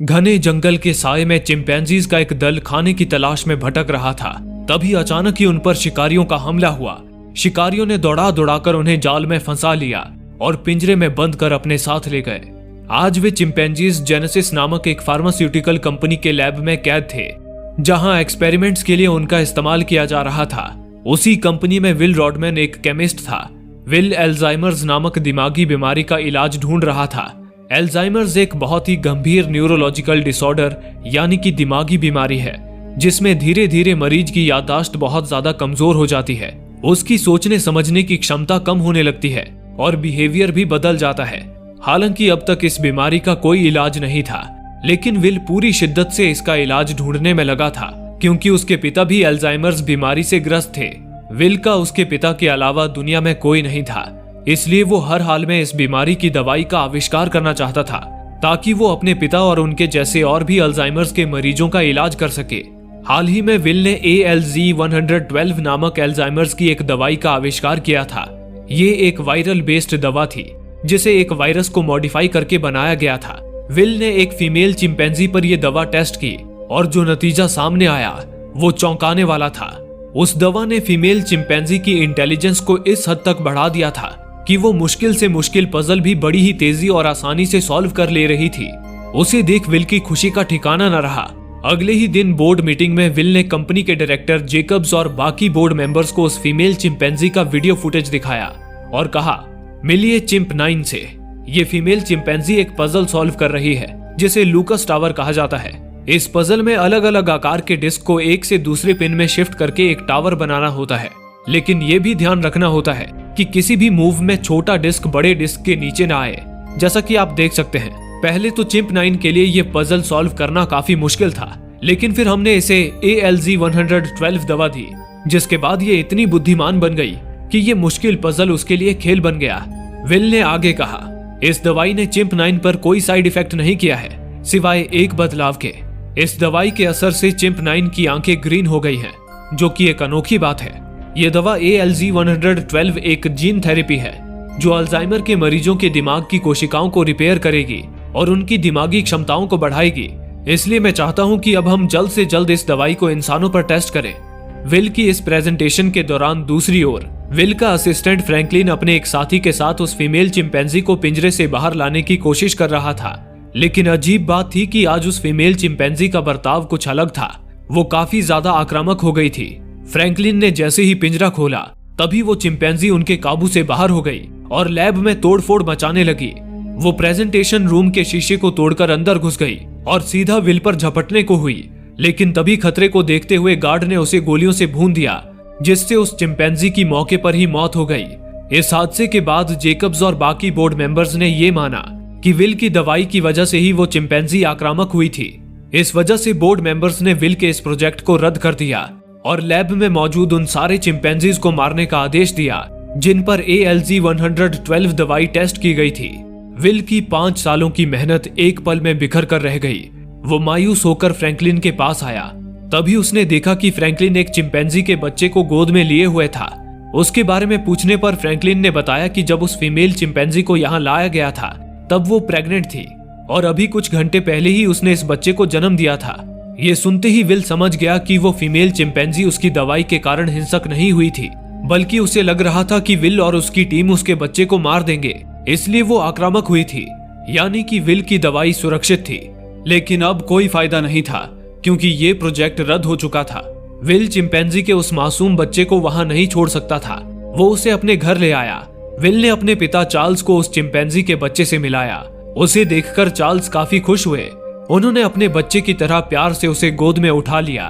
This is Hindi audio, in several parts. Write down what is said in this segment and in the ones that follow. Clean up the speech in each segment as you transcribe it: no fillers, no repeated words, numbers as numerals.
घने जंगल के साए में चिंपैंजीज का एक दल खाने की तलाश में भटक रहा था। तभी अचानक ही उन पर शिकारियों का हमला हुआ। शिकारियों ने दौड़ा दौड़ाकर उन्हें जाल में फंसा लिया और पिंजरे में बंद कर अपने साथ ले गए। आज वे चिंपैंजीज जेनेसिस नामक एक फार्मास्यूटिकल कंपनी के लैब में कैद थे, जहां एक्सपेरिमेंट्स के लिए उनका इस्तेमाल किया जा रहा था। उसी कंपनी में विल रॉडमैन एक केमिस्ट था। विल अल्जाइमर्स नामक दिमागी बीमारी का इलाज ढूंढ रहा था। अल्जाइमर्स एक बहुत ही गंभीर न्यूरोलॉजिकल डिसऑर्डर यानी कि दिमागी बीमारी है, जिसमें धीरे धीरे मरीज की याददाश्त बहुत ज्यादा कमजोर हो जाती है। उसकी सोचने समझने की क्षमता कम होने लगती है और बिहेवियर भी बदल जाता है। हालांकि अब तक इस बीमारी का कोई इलाज नहीं था, लेकिन विल पूरी शिद्दत से इसका इलाज ढूंढने में लगा था, क्योंकि उसके पिता भी अल्जाइमर्स बीमारी से ग्रस्त थे। विल का उसके पिता के अलावा दुनिया में कोई नहीं था, इसलिए वो हर हाल में इस बीमारी की दवाई का आविष्कार करना चाहता था, ताकि वो अपने पिता और उनके जैसे और भी अल्जाइमर्स के मरीजों का इलाज कर सके। हाल ही में विल ने ALZ-112 नामक अल्जाइमर्स की एक दवाई का आविष्कार किया था। ये एक वायरल बेस्ड दवा थी, जिसे एक वायरस को मॉडिफाई करके बनाया गया था। विल ने एक फीमेल चिंपैंजी पर यह दवा टेस्ट की और जो नतीजा सामने आया वो चौंकाने वाला था। उस दवा ने फीमेल चिंपैंजी की इंटेलिजेंस को इस हद तक बढ़ा दिया था कि वो मुश्किल से मुश्किल पजल भी बड़ी ही तेजी और आसानी से सॉल्व कर ले रही थी। उसे देख विल की खुशी का ठिकाना न रहा। अगले ही दिन बोर्ड मीटिंग में विल ने कंपनी के डायरेक्टर जेकब्स और बाकी बोर्ड मेंबर्स को उस फीमेल चिंपैंजी का वीडियो फुटेज दिखाया और कहा, मिलिए चिंप 9 से। ये फीमेल चिंपैंजी एक पजल सॉल्व कर रही है, जिसे लूकस टावर कहा जाता है। इस पजल में अलग अलग आकार के डिस्क को एक से दूसरे पिन में शिफ्ट करके एक टावर बनाना होता है, लेकिन ये भी ध्यान रखना होता है कि किसी भी मूव में छोटा डिस्क बड़े डिस्क के नीचे ना आए। जैसा कि आप देख सकते हैं, पहले तो चिंप 9 के लिए ये पजल सॉल्व करना काफी मुश्किल था, लेकिन फिर हमने इसे ALZ-112 दवा दी, जिसके बाद ये इतनी बुद्धिमान बन गई कि ये मुश्किल पजल उसके लिए खेल बन गया। विल ने आगे कहा, इस दवाई ने चिंप 9 पर कोई साइड इफेक्ट नहीं किया है, सिवाय एक बदलाव के। इस दवाई के असर से चिंप 9 की आंखें ग्रीन हो गई हैं, जो कि एक अनोखी बात है। यह दवा ALZ-112 एक जीन थेरेपी है, जो अल्जाइमर के मरीजों के दिमाग की कोशिकाओं को रिपेयर करेगी और उनकी दिमागी क्षमताओं को बढ़ाएगी। इसलिए मैं चाहता हूं कि अब हम जल्द से जल्द इस दवाई को इंसानों पर टेस्ट करें। विल की इस प्रेजेंटेशन के दौरान दूसरी ओर विल का असिस्टेंट फ्रैंकलिन अपने एक साथी के साथ उस फीमेल चिंपैंजी को पिंजरे से बाहर लाने की कोशिश कर रहा था। लेकिन अजीब बात थी कि आज उस फीमेल चिंपैंजी का बर्ताव कुछ अलग था। वो काफी ज्यादा आक्रामक हो गई थी। फ्रैंकलिन ने जैसे ही पिंजरा खोला, तभी वो चिंपैंजी उनके काबू से बाहर हो गई और लैब में तोड़फोड़ मचाने लगी। वो प्रेजेंटेशन रूम के शीशे को तोड़कर अंदर घुस गई और सीधा विल पर झपटने को हुई, लेकिन तभी खतरे को देखते हुए गार्ड ने उसे गोलियों से भून दिया, जिससे उस चिंपैंजी की मौके पर ही मौत हो गई। इस हादसे के बाद जेकब्स और बाकी बोर्ड मेंबर्स ने ये माना कि विल की दवाई की वजह से ही वो चिंपैंजी आक्रामक हुई थी। इस वजह से बोर्ड मेंबर्स ने विल के इस प्रोजेक्ट को रद्द कर दिया और लैब में मौजूद उन सारे चिंपैंजीज को मारने का आदेश दिया जिन पर ALZ-112 दवाई टेस्ट की गई थी। विल की 5 सालों की मेहनत एक पल में बिखर कर रह गई। वो मायूस होकर फ्रैंकलिन के पास आया। तभी उसने देखा कि फ्रैंकलिन एक चिंपैंजी के बच्चे को गोद में लिए हुए था। उसके बारे में पूछने पर फ्रैंकलिन ने बताया कि जब उस फीमेल चिंपैंजी को यहाँ लाया गया था, तब वो प्रेग्नेंट थी और अभी कुछ घंटे पहले ही उसने इस बच्चे को जन्म दिया था। ये सुनते ही विल समझ गया कि वो फीमेल चिंपैंजी उसकी दवाई के कारण हिंसक नहीं हुई थी, बल्कि उसे लग रहा था कि विल और उसकी टीम उसके बच्चे को मार देंगे, इसलिए वो आक्रामक हुई थी। यानी कि विल की दवाई सुरक्षित थी। लेकिन अब कोई फायदा नहीं था, क्योंकि ये प्रोजेक्ट रद्द हो चुका था। विल चिंपैंजी के उस मासूम बच्चे को वहां नहीं छोड़ सकता था। वो उसे अपने घर ले आया। विल ने अपने पिता चार्ल्स को उस चिंपैंजी के बच्चे से मिलाया। उसे देखकर चार्ल्स काफी खुश हुए। उन्होंने अपने बच्चे की तरह प्यार से उसे गोद में उठा लिया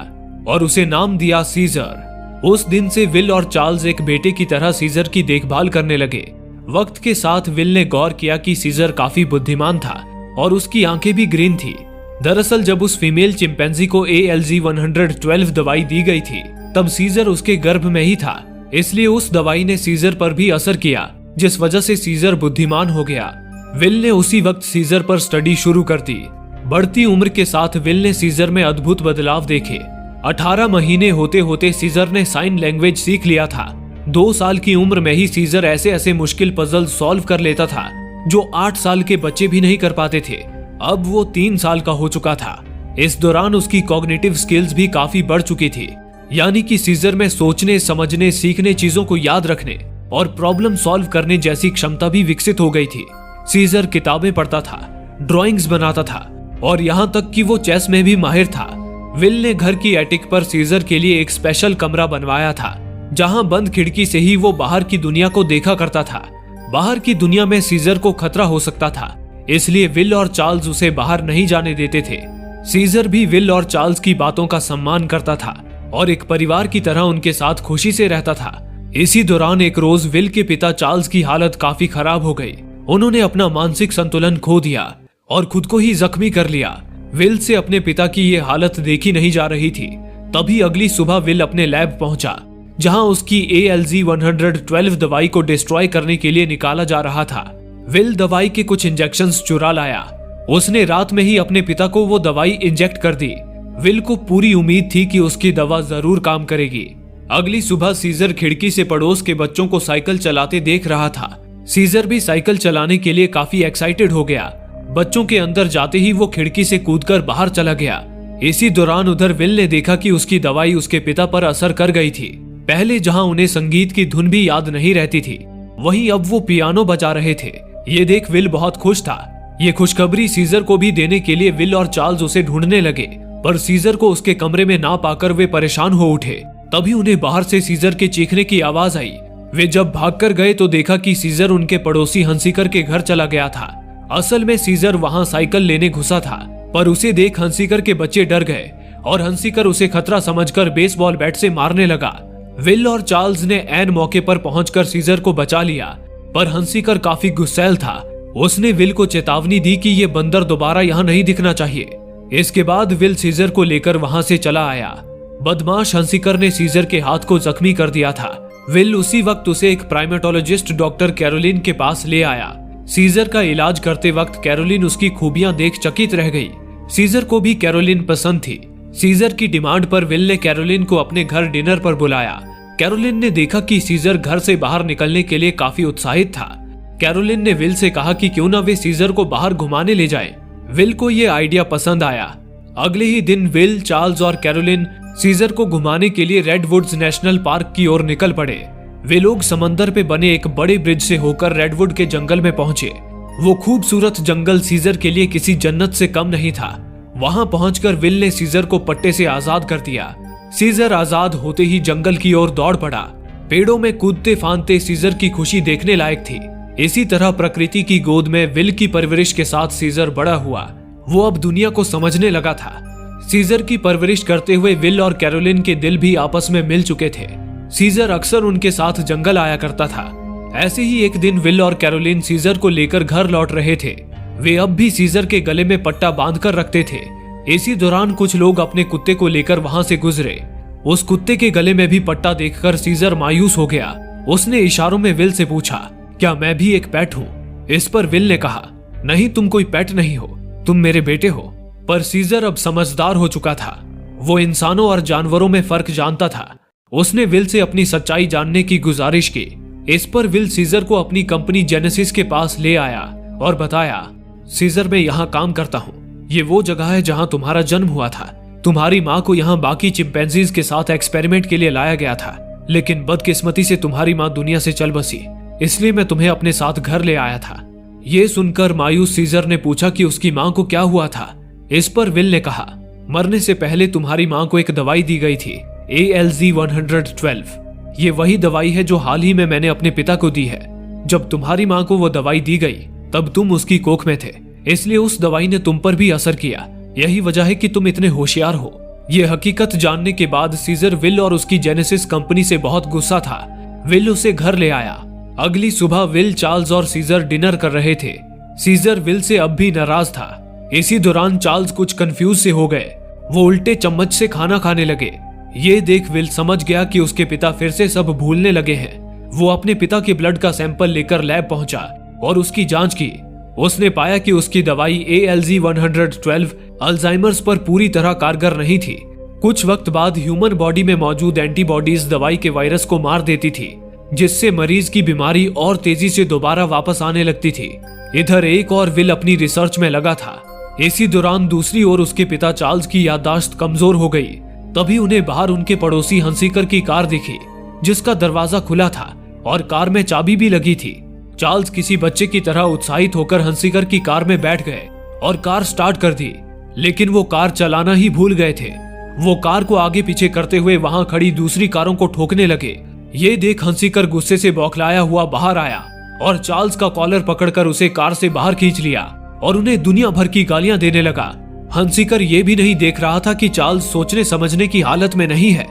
और उसे नाम दिया सीजर। उस दिन से विल और चार्ल्स एक बेटे की तरह सीजर की देखभाल करने लगे। वक्त के साथ विल ने गौर किया कि सीजर काफी बुद्धिमान था और उसकी आंखें भी ग्रीन थी। दरअसल जब उस फीमेल चिंपैंजी को ALZ-112 दवाई दी गई थी, तब सीजर उसके गर्भ में ही था, इसलिए उस दवाई ने सीजर पर भी असर किया, जिस वजह से सीजर बुद्धिमान हो गया। विल ने उसी वक्त सीजर पर स्टडी शुरू कर दी। बढ़ती उम्र के साथ विल ने सीजर में अद्भुत बदलाव देखे। 18 महीने होते होते सीजर ने साइन लैंग्वेज सीख लिया था। 2 साल की उम्र में ही सीजर ऐसे ऐसे मुश्किल पजल सॉल्व कर लेता था जो 8 साल के बच्चे भी नहीं कर पाते थे। अब वो 3 साल का हो चुका था। इस दौरान उसकी कॉग्निटिव स्किल्स भी काफी बढ़ चुकी थी, यानी कि सीजर में सोचने, समझने, सीखने, चीजों को याद रखने और प्रॉब्लम सॉल्व करने जैसी क्षमता भी विकसित हो गई थी। सीजर किताबें पढ़ता था, ड्राइंग्स बनाता था और यहाँ तक कि वो चेस में भी माहिर था। विल ने घर की एटिक पर सीजर के लिए एक स्पेशल कमरा बनवाया था, जहाँ बंद खिड़की से ही वो बाहर की दुनिया को देखा करता था। बाहर की दुनिया में सीजर को खतरा हो सकता था, इसलिए विल और चार्ल्स उसे बाहर नहीं जाने देते थे। सीजर भी विल और चार्ल्स की बातों का सम्मान करता था और एक परिवार की तरह उनके साथ खुशी से रहता था। इसी दौरान एक रोज विल के पिता चार्ल्स की हालत काफी खराब हो गई। उन्होंने अपना मानसिक संतुलन खो दिया और खुद को ही जख्मी कर लिया। विल से अपने पिता की ये हालत देखी नहीं जा रही थी। तभी अगली सुबह विल अपने लैब पहुंचा, जहां उसकी ALZ-112 दवाई को डिस्ट्रॉय करने के लिए निकाला जा रहा था। विल दवाई के कुछ इंजेक्शंस चुरा लाया। उसने रात में ही अपने पिता को वो दवाई इंजेक्ट कर दी। विल को पूरी उम्मीद थी कि उसकी दवा जरूर काम करेगी। अगली सुबह सीजर खिड़की से पड़ोस के बच्चों को साइकिल चलाते देख रहा था। सीजर भी साइकिल चलाने के लिए काफी एक्साइटेड हो गया। बच्चों के अंदर जाते ही वो खिड़की से कूदकर बाहर चला गया। इसी दौरान उधर विल ने देखा कि उसकी दवाई उसके पिता पर असर कर गई थी। पहले जहां उन्हें संगीत की धुन भी याद नहीं रहती थी, वहीं अब वो पियानो बजा रहे थे। ये देख विल बहुत खुश था। ये खुशखबरी सीजर को भी देने के लिए विल और चार्ल्स उसे ढूंढने लगे, पर सीजर को उसके कमरे में ना पाकर वे परेशान हो उठे। तभी उन्हें बाहर से सीजर के चीखने की आवाज आई। वे जब भागकर गए तो देखा कि सीजर उनके पड़ोसी हंसीकर के घर चला गया था। असल में सीजर वहां साइकिल लेने घुसा था, पर उसे देख हंसीकर के बच्चे डर गए और हंसीकर उसे खतरा समझकर बेसबॉल बैट से मारने लगा। विल और चार्ल्स ने ऐन मौके पर पहुंचकर सीजर को बचा लिया, पर हंसीकर काफी गुस्सैल था। उसने विल को चेतावनी दी कि ये बंदर दोबारा यहाँ नहीं दिखना चाहिए। इसके बाद विल सीजर को लेकर वहां से चला आया। बदमाश हंसीकर ने सीजर के हाथ को जख्मी कर दिया था। विल उसी वक्त उसे एक प्राइमेटोलॉजिस्ट डॉक्टर कैरोलिन के पास ले आया। सीजर का इलाज करते वक्त कैरोलिन उसकी खूबियां देख चकित रह गई। सीजर को भी कैरोलिन पसंद थी। सीजर की डिमांड पर विल ने कैरोलिन को अपने घर डिनर पर बुलाया। कैरोलिन ने देखा कि सीजर घर से बाहर निकलने के लिए काफी उत्साहित था। कैरोलिन ने विल से कहा कि क्यों ना वे सीजर को बाहर घुमाने ले जाएं। विल को ये आइडिया पसंद आया। अगले ही दिन विल, चार्ल्स और कैरोलिन सीजर को घुमाने के लिए रेडवुड्स नेशनल पार्क की ओर निकल पड़े। वे लोग समंदर पे बने एक बड़े ब्रिज से होकर रेडवुड के जंगल में पहुंचे। वो खूबसूरत जंगल सीजर के लिए किसी जन्नत से कम नहीं था। वहां पहुंचकर विल ने सीजर को पट्टे से आजाद कर दिया। सीजर आजाद होते ही जंगल की ओर दौड़ पड़ा। पेड़ों में कूदते फांदते सीजर की खुशी देखने लायक थी। इसी तरह प्रकृति की गोद में विल की परवरिश के साथ सीजर बड़ा हुआ। वो अब दुनिया को समझने लगा था। सीजर की परवरिश करते हुए विल और कैरोलिन के दिल भी आपस में मिल चुके थे। सीजर अक्सर उनके साथ जंगल आया करता था। ऐसे ही एक दिन विल और कैरोलिन सीजर को लेकर घर लौट रहे थे। वे अब भी सीजर के गले में पट्टा बांधकर रखते थे। इसी दौरान कुछ लोग अपने कुत्ते को लेकर वहां से गुजरे। उस कुत्ते के गले में भी पट्टा देखकर सीजर मायूस हो गया। उसने इशारों में विल से पूछा, क्या मैं भी एक पेट हूँ? इस पर विल ने कहा, नहीं, तुम कोई पेट नहीं हो, तुम मेरे बेटे हो। पर सीजर अब समझदार हो चुका था। वो इंसानों और जानवरों में फर्क जानता था। उसने विल से अपनी सच्चाई जानने की गुजारिश की। इस पर विल सीजर को अपनी कंपनी जेनेसिस के पास ले आया और बताया, सीजर, मैं यहाँ काम करता हूँ। ये वो जगह है जहाँ तुम्हारा जन्म हुआ था। तुम्हारी माँ को यहाँ बाकी चिंपैंजीज के साथ एक्सपेरिमेंट के लिए लाया गया था, लेकिन बदकिस्मती से तुम्हारी माँ दुनिया से चल बसी, इसलिए मैं तुम्हें अपने साथ घर ले आया था। ये सुनकर मायूस सीजर ने पूछा कि उसकी माँ को क्या हुआ था। इस पर विल ने कहा, मरने से पहले तुम्हारी माँ को एक दवाई दी गई थी, ALZ-112। ये वही दवाई है जो हाल ही में मैंने अपने पिता को दी है। जब तुम्हारी माँ को वो दवाई दी गई तब तुम उसकी कोख में थे, इसलिए उस दवाई ने तुम पर भी असर किया। यही वजह है कि तुम इतने होशियार हो। ये हकीकत जानने के बाद सीजर विल और उसकी जेनेसिस कंपनी से बहुत गुस्सा था। विल उसे घर ले आया। अगली सुबह विल, चार्ल्स और सीजर डिनर कर रहे थे। सीजर विल से अब भी नाराज था। इसी दौरान चार्ल्स कुछ कंफ्यूज से हो गए। वो उल्टे चम्मच से खाना खाने लगे। ये देख विल समझ गया कि उसके पिता फिर से सब भूलने लगे हैं। वो अपने पिता के ब्लड का सैंपल लेकर लैब पहुंचा और उसकी जांच की। उसने पाया कि उसकी दवाई ALZ-112 अल्जाइमर्स पर पूरी तरह कारगर नहीं थी। कुछ वक्त बाद ह्यूमन बॉडी में मौजूद एंटीबॉडीज दवाई के वायरस को मार देती थी, जिससे मरीज की बीमारी और तेजी से दोबारा वापस आने लगती थी। इधर एक और विल अपनी रिसर्च में लगा था। इसी दौरान दूसरी ओर उसके पिता चार्ल्स की याददाश्त कमजोर हो गई। तभी उन्हें बाहर उनके पड़ोसी हंसिकर की कार दिखी, जिसका दरवाजा खुला था और कार में चाबी भी लगी थी। चार्ल्स किसी बच्चे की तरह उत्साहित होकर हंसिकर की कार में बैठ गए और कार स्टार्ट कर दी, लेकिन वो कार चलाना ही भूल गए थे। वो कार को आगे पीछे करते हुए वहां खड़ी दूसरी कारों को ठोकने लगे। ये देख हंसिकर गुस्से से बौखलाया हुआ बाहर आया और चार्ल्स का कॉलर पकड़कर उसे कार से बाहर खींच लिया और उन्हें दुनिया भर की गालियां देने लगा। हंसिकर ये भी नहीं देख रहा था कि चार्ल्स सोचने समझने की हालत में नहीं है।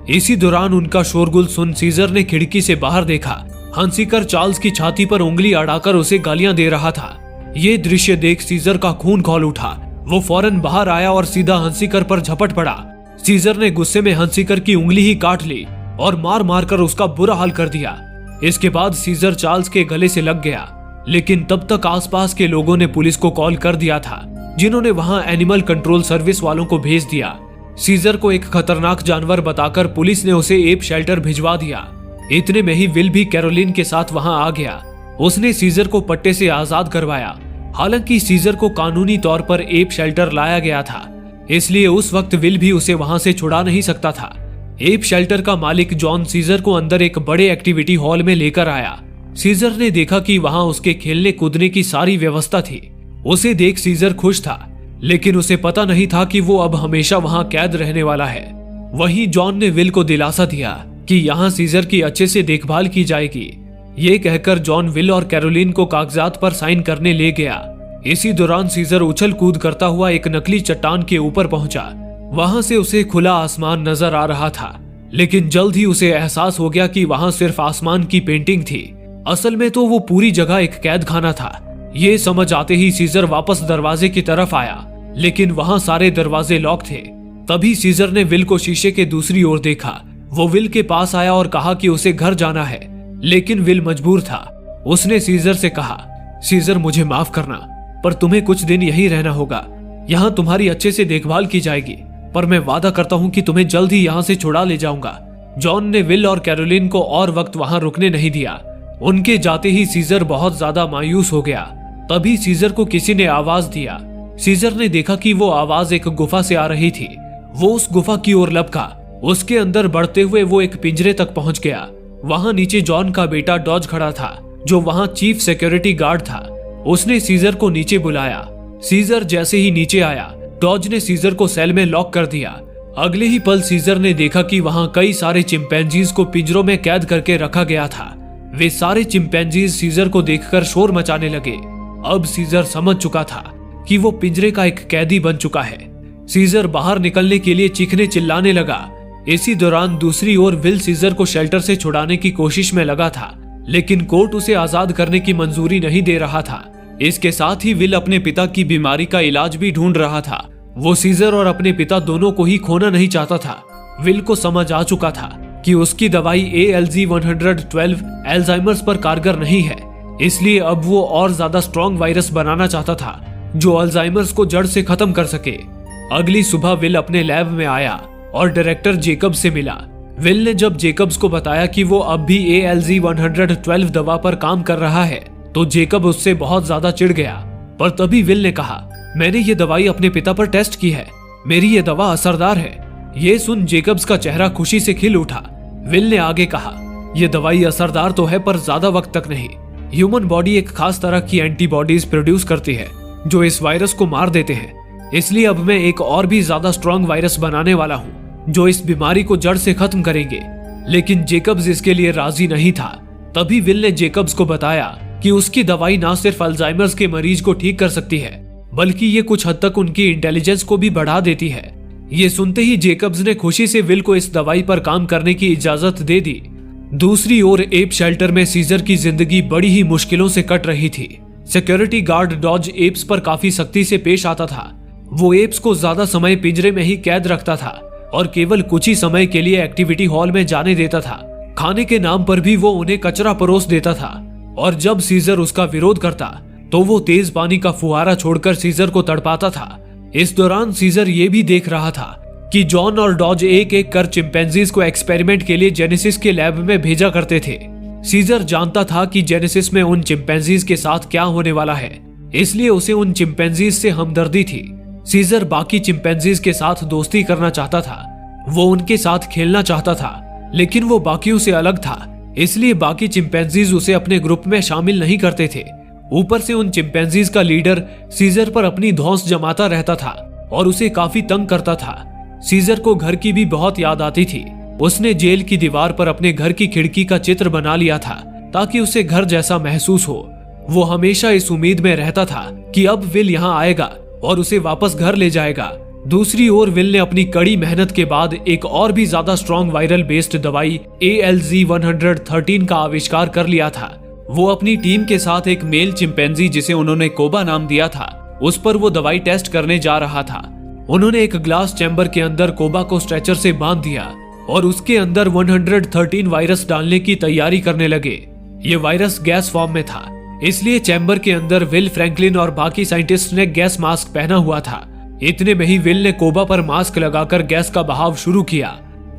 इसी दौरान उनका शोरगुल सुन सीजर ने खिड़की से बाहर देखा। हंसिकर चार्ल्स की छाती पर उंगली अड़ाकर उसे गालियां दे रहा था। ये दृश्य देख सीजर का खून खौल उठा। वो फौरन बाहर आया और सीधा हंसिकर पर झपट पड़ा। सीजर ने गुस्से में हंसिकर की उंगली ही काट ली और मार मार कर उसका बुरा हाल कर दिया। इसके बाद सीजर चार्ल्स के गले से लग गया, लेकिन तब तक आसपास के लोगों ने पुलिस को कॉल कर दिया था, जिन्होंने वहां एनिमल कंट्रोल सर्विस वालों को भेज दिया। सीजर को एक खतरनाक जानवर बताकर पुलिस ने उसे एप शेल्टर भिजवा दिया। इतने में ही विल भी कैरोलिन के साथ वहां आ गया। उसने सीजर को पट्टे से आजाद करवाया। हालांकि सीजर को कानूनी तौर पर एप शेल्टर लाया गया था, इसलिए उस वक्त विल भी उसे वहां से छुड़ा नहीं सकता था। एप शेल्टर का मालिक जॉन सीजर को अंदर एक बड़े एक्टिविटी हॉल में लेकर आया। सीजर ने देखा कि वहां उसके खेलने कूदने की सारी व्यवस्था थी। उसे देख सीजर खुश था, लेकिन उसे पता नहीं था कि वो अब हमेशा वहां कैद रहने वाला है। वहीं जॉन ने विल को दिलासा दिया कि यहाँ सीजर की अच्छे से देखभाल की जाएगी। ये कहकर जॉन विल और कैरोलिन को कागजात पर साइन करने ले गया। इसी दौरान सीजर उछल कूद करता हुआ एक नकली चट्टान के ऊपर पहुंचा। वहां से उसे खुला आसमान नजर आ रहा था, लेकिन जल्द ही उसे एहसास हो गया कि वहां सिर्फ आसमान की पेंटिंग थी। असल में तो वो पूरी जगह एक कैद खाना था। ये समझ आते ही सीजर वापस दरवाजे की तरफ आया, लेकिन वहां सारे दरवाजे लॉक थे। तभी सीजर ने विल को शीशे के दूसरी ओर देखा। वो विल के पास आया और कहा कि उसे घर जाना है, लेकिन विल मजबूर था। उसने सीजर से कहा, सीजर मुझे माफ करना, पर तुम्हें कुछ दिन यहीं रहना होगा। यहाँ तुम्हारी अच्छे से देखभाल की जाएगी, पर मैं वादा करता हूँ कि तुम्हें जल्द ही यहाँ से छुड़ा ले जाऊंगा। जॉन ने विल और कैरोलिन को और वक्त वहां रुकने नहीं दिया। उनके जाते ही सीजर बहुत ज्यादा मायूस हो गया। तभी सीजर को किसी ने आवाज दिया। सीजर ने देखा कि वो आवाज एक गुफा से आ रही थी। वो उस गुफा की ओर लपका। उसके अंदर बढ़ते हुए वो एक पिंजरे तक पहुंच गया। वहां नीचे जॉन का बेटा डॉज खड़ा था, जो वहां चीफ सिक्योरिटी गार्ड था। उसने सीजर को नीचे बुलाया। सीजर जैसे ही नीचे आया, डॉज ने सीजर को सेल में लॉक कर दिया। अगले ही पल सीजर ने देखा कि वहां कई सारे चिंपैंजीज को पिंजरों में कैद करके रखा गया था। वे सारे चिंपैंजीज सीजर को देखकर शोर मचाने लगे। अब सीजर समझ चुका था कि वो पिंजरे का एक कैदी बन चुका है। सीजर बाहर निकलने के लिए चीखने चिल्लाने लगा। इसी दौरान दूसरी ओर विल सीजर को शेल्टर से छुड़ाने की कोशिश में लगा था, लेकिन कोर्ट उसे आजाद करने की मंजूरी नहीं दे रहा था। इसके साथ ही विल अपने पिता की बीमारी का इलाज भी ढूंढ रहा था। वो सीजर और अपने पिता दोनों को ही खोना नहीं चाहता था। विल को समझ आ चुका था कि उसकी दवाई ALZ-112 एल्जाइमर्स पर कारगर नहीं है, इसलिए अब वो और ज्यादा स्ट्रॉन्ग वायरस बनाना चाहता था जो अल्जाइमर्स को जड़ से खत्म कर सके। अगली सुबह विल अपने लैब में आया और डायरेक्टर जेकब्स से मिला। विल ने जब जेकब्स को बताया कि वो अब भी ALZ-112 दवा पर काम कर रहा है, तो जेकब उससे बहुत ज्यादा चिढ़ गया। पर तभी विल ने कहा, मैंने ये दवाई अपने पिता पर टेस्ट की है, मेरी ये दवा असरदार है। ये सुन जेकब्स का चेहरा खुशी से खिल उठा। विल ने आगे कहा, ये दवाई असरदार तो है, पर ज्यादा वक्त तक नहीं। ह्यूमन बॉडी एक खास तरह की एंटीबॉडीज प्रोड्यूस करती है जो इस वायरस को मार देते हैं। इसलिए अब मैं एक और भी ज्यादा स्ट्रॉन्ग वायरस बनाने वाला हूँ जो इस बीमारी को जड़ से खत्म करेंगे। लेकिन जेकब्स इसके लिए राजी नहीं था। तभी विल ने जेकब्स को बताया कि उसकी दवाई ना सिर्फ अल्जाइमर्स के मरीज को ठीक कर सकती है, बल्कि ये कुछ हद तक उनकी इंटेलिजेंस को भी बढ़ा देती है। ये सुनते ही जेकब्स ने खुशी से विल को इस दवाई पर काम करने की इजाजत दे दी। दूसरी ओर एप शेल्टर में सीजर की जिंदगी बड़ी ही मुश्किलों से कट रही थी। सिक्योरिटी गार्ड डॉज एप्स पर काफी सख्ती से पेश आता था। वो एप्स को ज्यादा समय पिंजरे में ही कैद रखता था और केवल कुछ ही समय के लिए एक्टिविटी हॉल में जाने देता था। खाने के नाम पर भी वो उन्हें कचरा परोस देता था, और जब सीजर उसका विरोध करता तो वो तेज पानी का फुहारा छोड़कर सीजर को तड़पाता था। इस दौरान सीजर ये भी देख रहा था कि जॉन और डॉज एक एक कर चिंपैंजीज को एक्सपेरिमेंट के लिए जेनेसिस के लैब में भेजा करते थे। सीजर जानता था कि जेनेसिस में उन चिंपैंजीज के साथ क्या होने वाला है, इसलिए उसे उन चिंपैंजीज से हमदर्दी थी। सीजर बाकी चिंपैंजीज के साथ दोस्ती करना चाहता था, वो उनके साथ खेलना चाहता था, लेकिन वो बाकियों से अलग था, इसलिए बाकी चिंपैंजीज उसे अपने ग्रुप में शामिल नहीं करते थे। ऊपर से उन चिंपैंजीज का लीडर सीजर पर अपनी धौंस जमाता रहता था और उसे काफी तंग करता था। सीजर को घर की भी बहुत याद आती थी। उसने जेल की दीवार पर अपने घर की खिड़की का चित्र बना लिया था ताकि उसे घर जैसा महसूस हो। वो हमेशा इस उम्मीद में रहता था कि अब विल यहाँ आएगा और उसे वापस घर ले जाएगा। दूसरी ओर विल ने अपनी कड़ी मेहनत के बाद एक और भी ज्यादा स्ट्रॉन्ग वायरल बेस्ड दवाई ALZ-113 का आविष्कार कर लिया था। वो अपनी टीम के साथ एक मेल चिंपैंजी जिसे उन्होंने कोबा नाम दिया था, उस पर वो दवाई टेस्ट करने जा रहा था। उन्होंने एक ग्लास चैम्बर के अंदर कोबा को स्ट्रेचर से बांध दिया और उसके अंदर 113 वायरस डालने की तैयारी करने लगे। ये वायरस गैस फॉर्म में था, इसलिए चैम्बर के अंदर विल, फ्रैंकलिन और बाकी साइंटिस्ट ने गैस मास्क पहना हुआ था। इतने में ही विल ने कोबा पर मास्क लगाकर गैस का बहाव शुरू किया।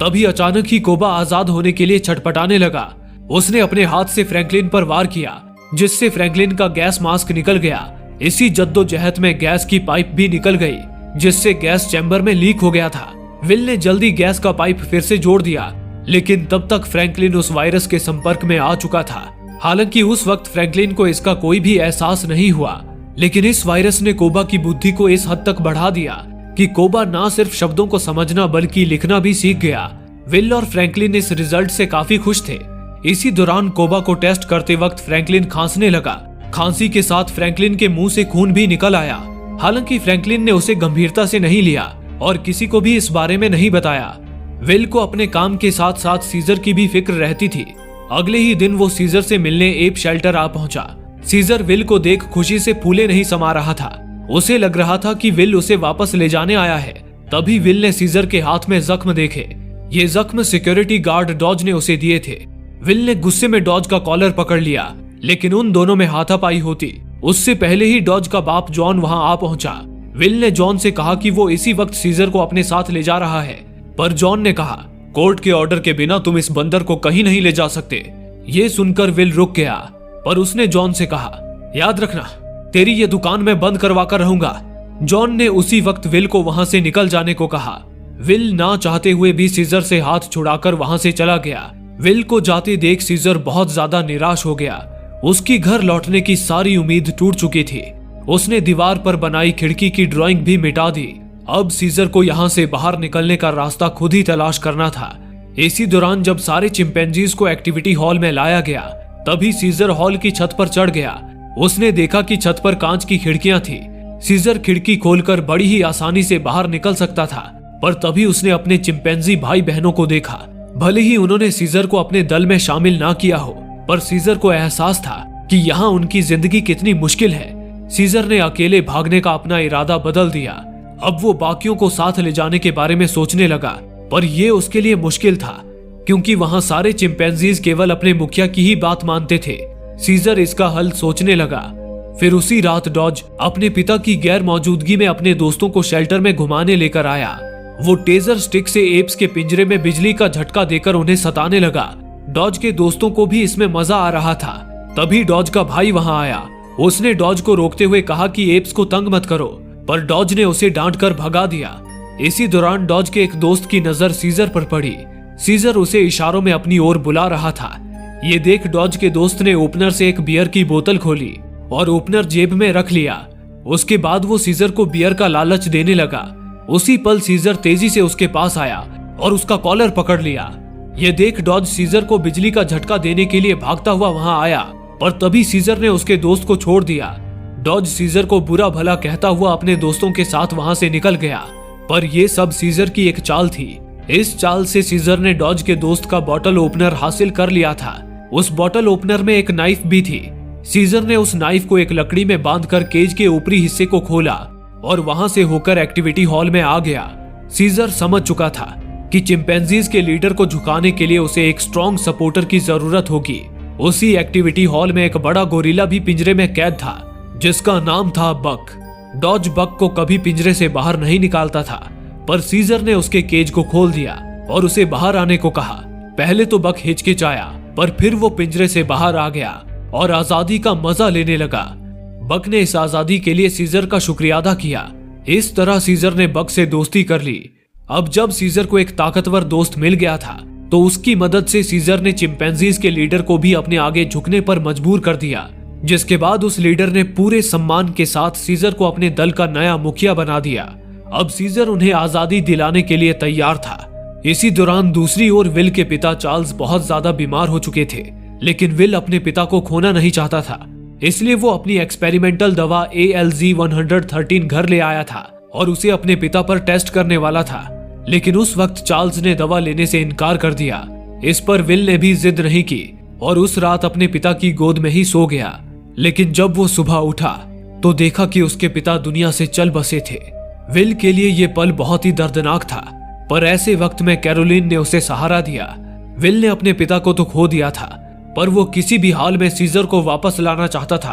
तभी अचानक ही कोबा आजाद होने के लिए छटपटाने लगा। उसने अपने हाथ से फ्रैंकलिन पर वार किया, जिससे फ्रैंकलिन का गैस मास्क निकल गया। इसी जद्दोजहद में गैस की पाइप भी निकल गई, जिससे गैस चैम्बर में लीक हो गया था। विल ने जल्दी गैस का पाइप फिर से जोड़ दिया, लेकिन तब तक फ्रैंकलिन उस वायरस के संपर्क में आ चुका था। हालांकि उस वक्त फ्रैंकलिन को इसका कोई भी एहसास नहीं हुआ, लेकिन इस वायरस ने कोबा की बुद्धि को इस हद तक बढ़ा दिया कि कोबा ना सिर्फ शब्दों को समझना बल्कि लिखना भी सीख गया। विल और फ्रैंकलिन इस रिजल्ट से काफी खुश थे। इसी दौरान कोबा को टेस्ट करते वक्त फ्रैंकलिन खांसने लगा। खांसी के साथ फ्रैंकलिन के मुंह से खून भी निकल आया। हालांकि फ्रैंकलिन ने उसे गंभीरता से नहीं लिया और किसी को भी इस बारे में नहीं बताया। विल को अपने काम के साथ साथ सीजर की भी फिक्र रहती थी। अगले ही दिन वो सीजर से मिलने एप शेल्टर आ पहुंचा। सीजर विल को देख खुशी से फूले नहीं समा रहा था। उसे लग रहा था कि विल उसे वापस ले जाने आया है। तभी विल ने सीजर के हाथ में जख्म देखे। ये जख्म सिक्योरिटी गार्ड डॉज ने उसे दिए थे। विल ने गुस्से में डॉज का कॉलर पकड़ लिया, लेकिन उन दोनों में हाथापाई होती उससे पहले ही डॉज का बाप जॉन वहां आ पहुंचा। विल ने जॉन से कहा कि वो इसी वक्त सीजर को अपने साथ ले जा रहा है, पर जॉन ने कहा, कोर्ट के ऑर्डर के बिना तुम इस बंदर को कहीं नहीं ले जा सकते। ये सुनकर विल रुक गया, पर उसने जॉन से कहा, याद रखना, तेरी ये दुकान मैं बंद करवा कर रहूंगा। जॉन ने उसी वक्त विल को वहां से निकल जाने को कहा। विल ना चाहते हुए भी सीजर से हाथ छुड़ाकर वहां से चला गया। विल को जाते देख सीजर बहुत ज्यादा निराश हो गया। उसकी घर लौटने की सारी उम्मीद टूट चुकी थी। उसने दीवार पर बनाई खिड़की की ड्राइंग भी मिटा दी। अब सीजर को यहाँ से बाहर निकलने का रास्ता खुद ही तलाश करना था। इसी दौरान जब सारे चिंपैंजीज को एक्टिविटी हॉल में लाया गया, तभी सीजर हॉल की छत पर चढ़ गया। उसने देखा कि छत पर कांच की खिड़कियां थी। सीजर खिड़की खोलकर बड़ी ही आसानी से बाहर निकल सकता था, पर तभी उसने अपने चिंपैंजी भाई बहनों को देखा। भले ही उन्होंने सीजर को अपने दल में शामिल ना किया हो, पर सीजर को एहसास था कि यहाँ उनकी जिंदगी कितनी मुश्किल है। सीजर ने अकेले भागने का अपना इरादा बदल दिया। अब वो बाकियों को साथ ले जाने के बारे में सोचने लगा, पर यह उसके लिए मुश्किल था, क्योंकि वहां सारे चिंपैंजीज केवल अपने मुखिया की ही बात मानते थे। सीजर इसका हल सोचने लगा। फिर उसी रात डॉज अपने पिता की गैर मौजूदगी में अपने दोस्तों को शेल्टर में घुमाने लेकर आया। वो टेजर स्टिक से एप्स के पिंजरे में बिजली का झटका देकर उन्हें सताने लगा। डॉज के दोस्तों को भी इसमें मजा आ रहा था। तभी डॉज का भाई वहां आया। उसने डॉज को रोकते हुए कहा कि एप्स को तंग मत करो, पर डॉज ने उसे डांटकर भगा दिया। इसी दौरान डॉज के एक दोस्त की नजर सीजर पर पड़ी। सीजर उसे इशारों में अपनी ओर बुला रहा था। ये देख डॉज के दोस्त ने ओपनर से एक बियर की बोतल खोली और ओपनर जेब में रख लिया। उसके बाद वो सीजर को बियर का लालच देने लगा। उसी पल सीजर तेजी से उसके पास आया और उसका कॉलर पकड़ लिया। ये देख डॉज सीजर को बिजली का झटका देने के लिए भागता हुआ वहां आया, पर तभी सीजर ने उसके दोस्त को छोड़ दिया। डॉज सीजर को बुरा भला कहता हुआ अपने दोस्तों के साथ वहां से निकल गया, पर यह सब सीजर की एक चाल थी। इस चाल से सीजर ने डॉज के दोस्त का बॉटल ओपनर हासिल कर लिया था। उस बॉटल ओपनर में एक नाइफ भी थी। सीजर ने उस नाइफ को एक लकड़ी में बांधकर केज के ऊपरी हिस्से को खोला और वहां से होकर एक्टिविटी हॉल में आ गया। सीजर समझ चुका था कि चिंपैंजीज के लीडर को झुकाने के लिए उसे एक स्ट्रॉन्ग सपोर्टर की जरूरत होगी। उसी एक्टिविटी हॉल में एक बड़ा गोरिल्ला भी पिंजरे में कैद था, जिसका नाम था बक। डॉज बक को कभी पिंजरे से बाहर नहीं निकालता था, पर सीजर ने उसके केज को खोल दिया और उसे बाहर आने को कहा। पहले तो बक हिचकिचाया, पर फिर वो पिंजरे से बाहर आ गया और आजादी का मजा लेने लगा। बक ने इस आजादी के लिए सीजर का शुक्रिया अदा किया। इस तरह सीजर ने बक से दोस्ती कर ली। अब जब सीजर को एक ताकतवर दोस्त मिल गया था तो उसकी मदद से सीजर ने चिंपैंजीज के लीडर को भी अपने आगे झुकने पर मजबूर कर दिया, जिसके बाद उस लीडर ने पूरे सम्मान के साथ सीजर को अपने दल का नया मुखिया बना दिया। अब सीजर उन्हें आजादी दिलाने के लिए तैयार था। इसी दौरान दूसरी ओर विल के पिता चार्ल्स बहुत ज्यादा बीमार हो चुके थे, लेकिन विल अपने पिता को खोना नहीं चाहता था, इसलिए वो अपनी एक्सपेरिमेंटल दवा ALZ-113 घर ले आया था और उसे अपने पिता पर टेस्ट करने वाला था। लेकिन उस वक्त चार्ल्स ने दवा लेने से इनकार कर दिया। इस पर विल ने भी जिद नहीं की और उस रात अपने पिता की गोद में ही सो गया। लेकिन जब वो सुबह उठा तो देखा कि उसके पिता दुनिया से चल बसे थे। विल के लिए ये पल बहुत ही दर्दनाक था, पर ऐसे वक्त में कैरोलिन ने उसे सहारा दिया। विल ने अपने पिता को तो खो दिया था, पर वो किसी भी हाल में सीजर को वापस लाना चाहता था।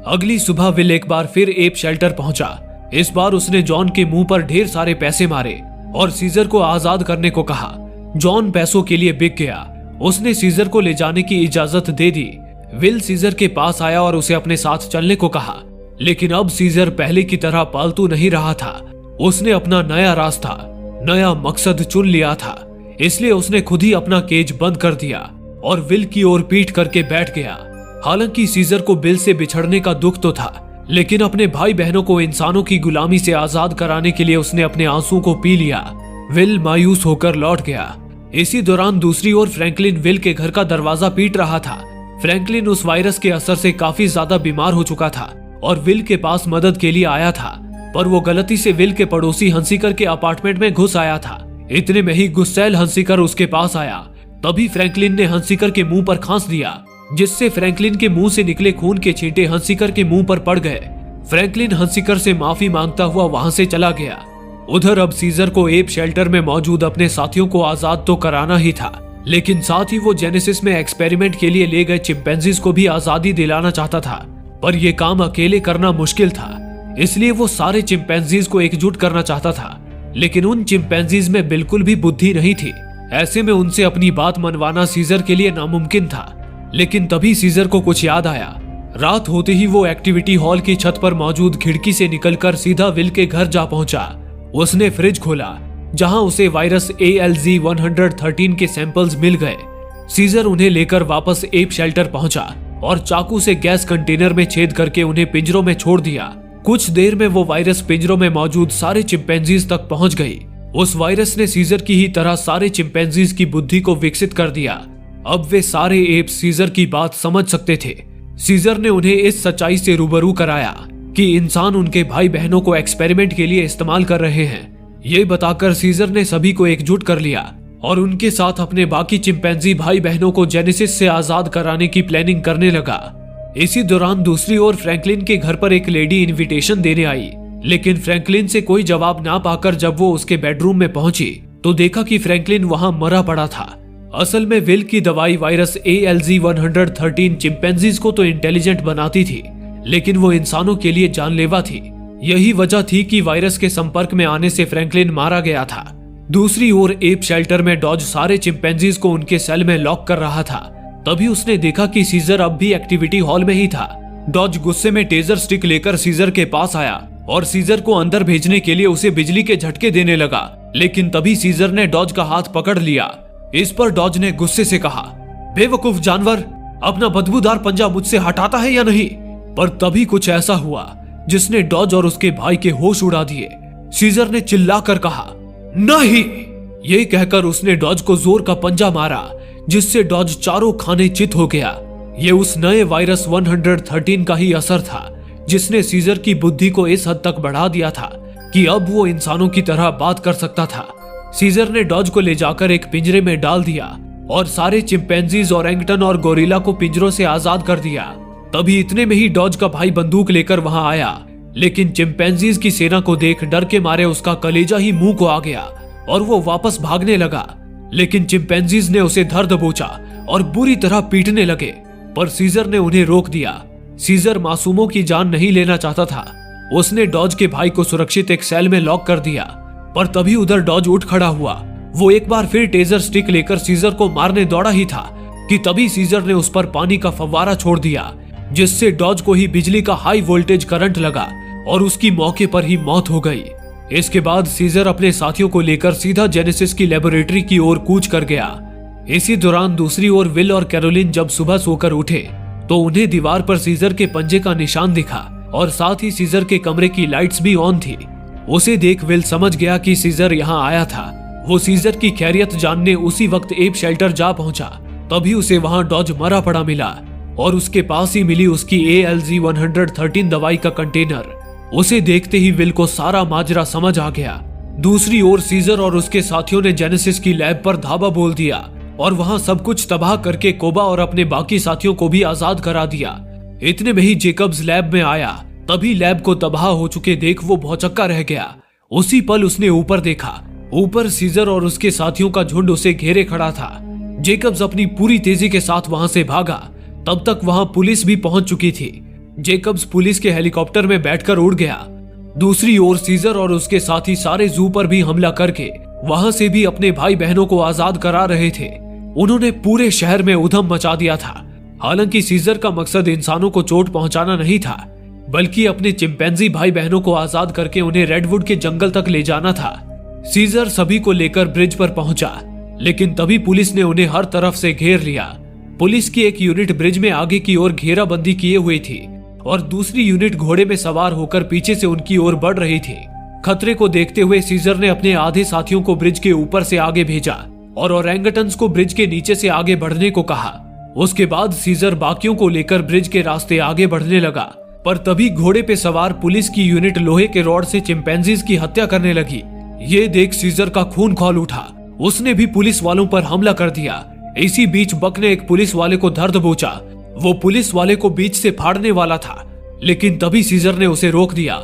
अगली सुबह विल एक बार फिर एप शेल्टर पहुंचा। इस बार उसने जॉन के मुंह पर ढेर सारे पैसे मारे और सीजर को आजाद करने को कहा। जॉन पैसों के लिए बिक गया। उसने सीजर को ले जाने की इजाजत दे दी। विल सीजर के पास आया और उसे अपने साथ चलने को कहा, लेकिन अब सीजर पहले की तरह पालतू नहीं रहा था। उसने अपना नया रास्ता, नया मकसद चुन लिया था, इसलिए उसने खुद ही अपना केज बंद कर दिया और विल की ओर पीठ करके बैठ गया। हालांकि सीजर को बिल से बिछड़ने का दुख तो था, लेकिन अपने भाई बहनों को इंसानों की गुलामी से आजाद कराने के लिए उसने अपने आंसू को पी लिया। विल मायूस होकर लौट गया। इसी दौरान दूसरी ओर फ्रैंकलिन विल के घर का दरवाजा पीट रहा था। फ्रैंकलिन उस वायरस के असर से काफी ज्यादा बीमार हो चुका था और विल के पास मदद के लिए आया था, पर वो गलती से विल के पड़ोसी हंसीकर के अपार्टमेंट में घुस आया था। इतने में ही गुस्सैल हंसीकर उसके पास आया। तभी फ्रैंकलिन ने हंसीकर के मुंह पर खांस दिया, जिससे फ्रैंकलिन के मुंह से निकले खून के छींटे हंसीकर के मुंह पर पड़ गए। फ्रैंकलिन हंसीकर से माफी मांगता हुआ वहां से चला गया। उधर अब सीजर को एप शेल्टर में मौजूद अपने साथियों को आजाद तो कराना ही था, लेकिन साथ ही वो जेनेसिस में एक्सपेरिमेंट के लिए ले गए चिंपैंजीज को भी आजादी दिलाना चाहता था। पर यह काम अकेले करना मुश्किल था, इसलिए वो सारे चिंपैंजीज को एकजुट करना चाहता था, लेकिन उन चिंपैंजीज में बिल्कुल भी बुद्धि नहीं थी। ऐसे में उनसे अपनी बात मनवाना सीजर के लिए नामुमकिन था। लेकिन तभी सीजर को कुछ याद आया। रात होते ही वो एक्टिविटी हॉल की छत पर मौजूद खिड़की से निकलकर सीधा विल के घर जा पहुंचा। उसने फ्रिज खोला, जहां उसे वायरस ALZ-113 के सैंपल्स मिल गए। सीजर उन्हें लेकर वापस एप शेल्टर पहुंचा और चाकू से गैस कंटेनर में छेद करके उन्हें पिंजरों में छोड़ दिया। कुछ देर में वो वायरस पिंजरों में मौजूद सारे चिंपैंजीज तक पहुंच गई। उस वायरस ने सीजर की ही तरह सारे चिंपैंजीज की बुद्धि को विकसित कर दिया। अब वे सारे एप्स सीजर की बात समझ सकते थे। सीजर ने उन्हें इस सच्चाई से रूबरू कराया कि इंसान उनके भाई बहनों को एक्सपेरिमेंट के लिए इस्तेमाल कर रहे हैं। ये बताकर सीजर ने सभी को एकजुट कर लिया और उनके साथ अपने बाकी चिंपैंजी भाई बहनों को जेनेसिस से आजाद कराने की प्लानिंग करने लगा। इसी दौरान दूसरी ओर फ्रैंकलिन के घर पर एक लेडी इनविटेशन देने आई, लेकिन फ्रैंकलिन से कोई जवाब ना पाकर जब वो उसके बेडरूम में पहुंची तो देखा कि फ्रैंकलिन वहां मरा पड़ा था। असल में विल की दवाई वायरस ALZ-113 चिंपैंजीज को तो इंटेलिजेंट बनाती थी, लेकिन वो इंसानों के लिए जानलेवा थी। यही वजह थी कि वायरस के संपर्क में आने से फ्रैंकलिन मारा गया था। दूसरी ओर एप शेल्टर में डॉज सारे चिंपैंजीज को उनके सेल में लॉक कर रहा था। तभी उसने देखा कि सीजर अब भी एक्टिविटी हॉल में ही था। डॉज गुस्से में टेजर स्टिक लेकर सीजर के पास आया और सीजर को अंदर भेजने के लिए उसे बिजली के झटके देने लगा, लेकिन तभी सीजर ने डॉज का हाथ पकड़ लिया। इस पर डॉज ने गुस्से से कहा, बेवकूफ जानवर, अपना बदबूदार पंजा मुझसे हटाता है या नहीं? पर तभी कुछ ऐसा हुआ जिसने डॉज और उसके भाई के होश उड़ा दिए। सीजर ने चिल्लाकर कहा, नहीं! ये कहकर उसने डॉज को जोर का पंजा मारा, जिससे डॉज चारों खाने चित हो गया। ये उस नए वायरस 113 का ही असर था, जिसने सीजर की बुद्धि को इस हद तक बढ़ा दिया था कि अब वो इंसानों की तरह बात कर सकता था। सीजर ने डॉज को ले जाकर एक पिंजरे में डाल दिया और सारे चिंपैंजीज, ओरंगटन और गोरिल्ला को पिंजरों से आजाद कर दिया। तभी इतने में ही डॉज का भाई बंदूक लेकर वहां आया, लेकिन चिंपैंजीज की सेना को देख डर के मारे उसका कलेजा ही मुंह को आ गया और वो वापस भागने लगा। लेकिन चिंपैंजीज ने उसे धर दबोचा और बुरी तरह पीटने लगे, पर सीजर ने उन्हें रोक दिया। सीजर मासूमों की जान नहीं लेना चाहता था। उसने डॉज के भाई को सुरक्षित एक सेल में लॉक कर दिया, पर तभी उधर डॉज उठ खड़ा हुआ। वो एक बार फिर टेजर स्टिक लेकर सीजर को मारने दौड़ा ही था कि तभी सीजर ने उस पर पानी का फव्वारा छोड़ दिया, जिससे डॉज को ही बिजली का हाई वोल्टेज करंट लगा और उसकी मौके पर ही मौत हो गई। इसके बाद सीजर अपने साथियों को लेकर सीधा जेनेसिस की लेबोरेटरी की ओर कूच कर गया। इसी दौरान दूसरी ओर विल और कैरोलिन जब सुबह सोकर उठे तो उन्हें दीवार पर सीजर के पंजे का निशान दिखा और साथ ही सीजर के कमरे की लाइट्स भी ऑन थी। उसे देख विल समझ गया कि सीजर यहाँ आया था। वो सीजर की खैरियत जानने उसी वक्त एप शेल्टर जा पहुंचा। तभी उसे वहां डॉज मरा पड़ा मिला और उसके पास ही मिली उसकी ALG 113 दवाई का कंटेनर। उसे देखते ही विल को सारा माजरा समझ आ गया। दूसरी ओर सीजर और उसके साथियों ने जेनेसिस की लैब पर धावा बोल दिया और वहां सब कुछ तबाह करके कोबा और अपने बाकी साथियों को भी आजाद करा दिया। इतने में ही जेकब्स लैब में आया। तभी लैब को तबाह हो चुके देख वो भौचक्का रह गया। उसी पल उसने ऊपर देखा। ऊपर सीजर और उसके साथियों का झुंड उसे घेरे खड़ा था। जेकब्स अपनी पूरी तेजी के साथ वहां से भागा। तब तक वहां पुलिस भी पहुंच चुकी थी। जेकब्स पुलिस के हेलीकॉप्टर में बैठकर उड़ गया। दूसरी ओर सीजर और उसके साथी सारे जू पर भी हमला करके वहां से भी अपने भाई बहनों को आजाद करा रहे थे। उन्होंने पूरे शहर में उधम मचा दिया था। हालांकि सीजर का मकसद इंसानों को चोट पहुंचाना नहीं था, बल्कि अपने चिंपैंजी भाई बहनों को आजाद करके उन्हें रेडवुड के जंगल तक ले जाना था। सीजर सभी को लेकर ब्रिज पर पहुंचा, लेकिन तभी पुलिस ने उन्हें हर तरफ से घेर लिया। पुलिस की एक यूनिट ब्रिज में आगे की ओर घेराबंदी किए हुई थी और दूसरी यूनिट घोड़े में सवार होकर पीछे से उनकी ओर बढ़ रही थी। खतरे को देखते हुए सीजर ने अपने आधे साथियों को ब्रिज के ऊपर से आगे भेजा और ओरेंगटन्स को ब्रिज के नीचे से आगे बढ़ने को कहा। उसके बाद सीजर बाकियों को लेकर ब्रिज के रास्ते आगे बढ़ने लगा, पर तभी घोड़े पे सवार पुलिस की यूनिट लोहे के रॉड से चिंपैंजीज की हत्या करने लगी। ये देख सीजर का खून खौल उठा। उसने भी पुलिस वालों पर हमला कर दिया। इसी बीच बक ने एक पुलिस वाले को धर दबोचा। वो पुलिस वाले को बीच से फाड़ने वाला था, लेकिन तभी सीजर ने उसे रोक दिया,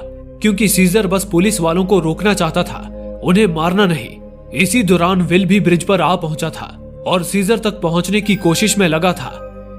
क्योंकि सीजर बस पुलिस वालों को रोकना चाहता था, उन्हें मारना नहीं। इसी दौरान विल भी ब्रिज पर आ पहुंचा था और सीजर तक पहुंचने की कोशिश में लगा था।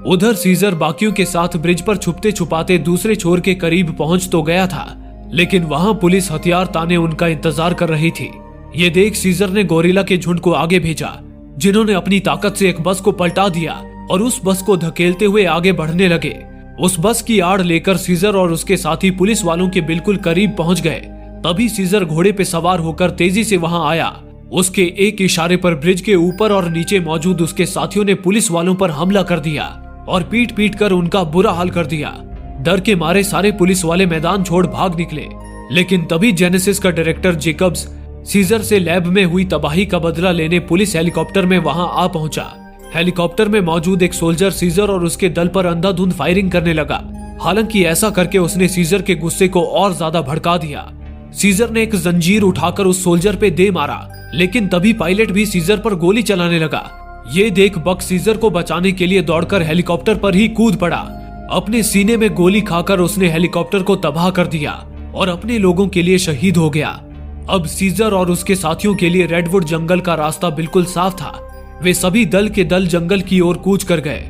उधर सीजर बाकियों के साथ ब्रिज पर छुपते छुपाते दूसरे छोर के करीब पहुंच तो गया था, लेकिन वहां पुलिस हथियार ताने उनका इंतजार कर रही थी। ये देख सीजर ने गोरिल्ला के झुंड को आगे भेजा, जिन्होंने अपनी ताकत से एक बस को पलटा दिया और उस बस को धकेलते हुए आगे बढ़ने लगे। उस बस की आड़ लेकर सीजर और उसके साथी पुलिस वालों के बिल्कुल करीब पहुंच गए। तभी सीजर घोड़े पे सवार होकर तेजी से वहां आया। उसके एक इशारे पर ब्रिज के ऊपर और नीचे मौजूद उसके साथियों ने पुलिस वालों पर हमला कर दिया और पीट पीट कर उनका बुरा हाल कर दिया। डर के मारे सारे पुलिस वाले मैदान छोड़ भाग निकले, लेकिन तभी जेनेसिस का डायरेक्टर जेकब्स सीजर से लैब में हुई तबाही का बदला लेने पुलिस हेलीकॉप्टर में वहां आ पहुंचा। हेलीकॉप्टर में मौजूद एक सोल्जर सीजर और उसके दल पर अंधाधुंध फायरिंग करने लगा। हालांकि ऐसा करके उसने सीजर के गुस्से को और ज्यादा भड़का दिया। सीजर ने एक जंजीर उठाकर उस सोल्जर पे दे मारा, लेकिन तभी पायलट भी सीजर पर गोली चलाने लगा। ये देख बक सीजर को बचाने के लिए दौड़कर हेलीकॉप्टर पर ही कूद पड़ा। अपने सीने में गोली खाकर उसने हेलीकॉप्टर को तबाह कर दिया और अपने लोगों के लिए शहीद हो गया। अब सीजर और उसके साथियों के लिए रेडवुड जंगल का रास्ता बिल्कुल साफ था। वे सभी दल के दल जंगल की ओर कूच कर गए।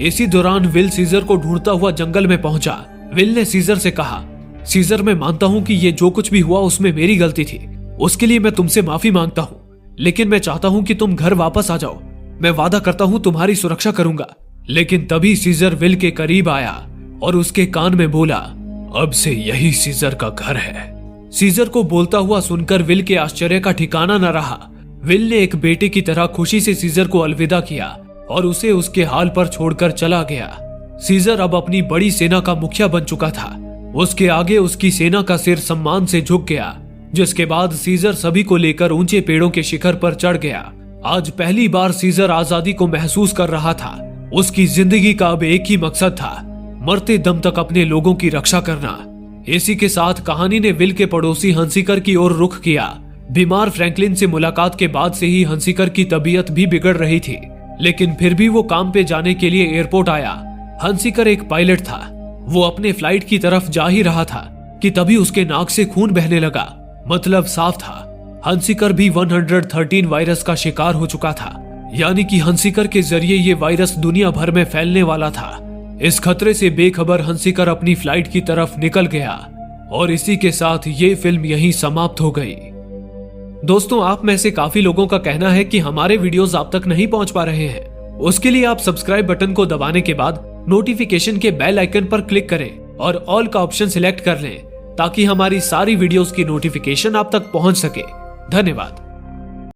इसी दौरान विल सीजर को ढूंढता हुआ जंगल में पहुंचा। विल ने सीजर से कहा, सीजर मैं मानता हूं कि ये जो कुछ भी हुआ उसमें मेरी गलती थी। उसके लिए मैं तुमसे माफी मांगता हूं, लेकिन मैं चाहता हूं कि तुम घर वापस आ जाओ। मैं वादा करता हूं तुम्हारी सुरक्षा करूंगा। लेकिन तभी सीजर विल के करीब आया और उसके कान में बोला, अब से यही सीजर का घर है। सीजर को बोलता हुआ सुनकर विल के आश्चर्य का ठिकाना न रहा। विल ने एक बेटे की तरह खुशी से सीजर को अलविदा किया और उसे उसके हाल पर छोड़कर चला गया। सीजर अब अपनी बड़ी सेना का मुखिया बन चुका था। उसके आगे उसकी सेना का सिर सम्मान से झुक गया, जिसके बाद सीजर सभी को लेकर ऊंचे पेड़ों के शिखर पर चढ़ गया। आज पहली बार सीजर आजादी को महसूस कर रहा था। उसकी जिंदगी का अब एक ही मकसद था, मरते दम तक अपने लोगों की रक्षा करना। इसी के साथ कहानी ने विल के पड़ोसी हंसिकर की ओर रुख किया। बीमार फ्रैंकलिन से मुलाकात के बाद से ही हंसिकर की तबीयत भी बिगड़ रही थी, लेकिन फिर भी वो काम पे जाने के लिए एयरपोर्ट आया। हंसिकर एक पायलट था। वो अपने फ्लाइट की तरफ जा ही रहा था कि तभी उसके नाक से खून बहने लगा। मतलब साफ था, हंसिकर भी 113 वायरस का शिकार हो चुका था। यानी कि हंसिकर के जरिए ये वायरस दुनिया भर में फैलने वाला था। इस खतरे से बेखबर हंसिकर अपनी फ्लाइट की तरफ निकल गया और इसी के साथ ये फिल्म यहीं समाप्त हो गई। दोस्तों, आप में से काफी लोगों का कहना है कि हमारे वीडियोस आप तक नहीं पहुंच पा रहे हैं। उसके लिए आप सब्सक्राइब बटन को दबाने के बाद नोटिफिकेशन के बेल आइकन पर क्लिक करें और ऑल का ऑप्शन सिलेक्ट कर लें ताकि हमारी सारी वीडियोस की नोटिफिकेशन आप तक पहुंच सके। धन्यवाद।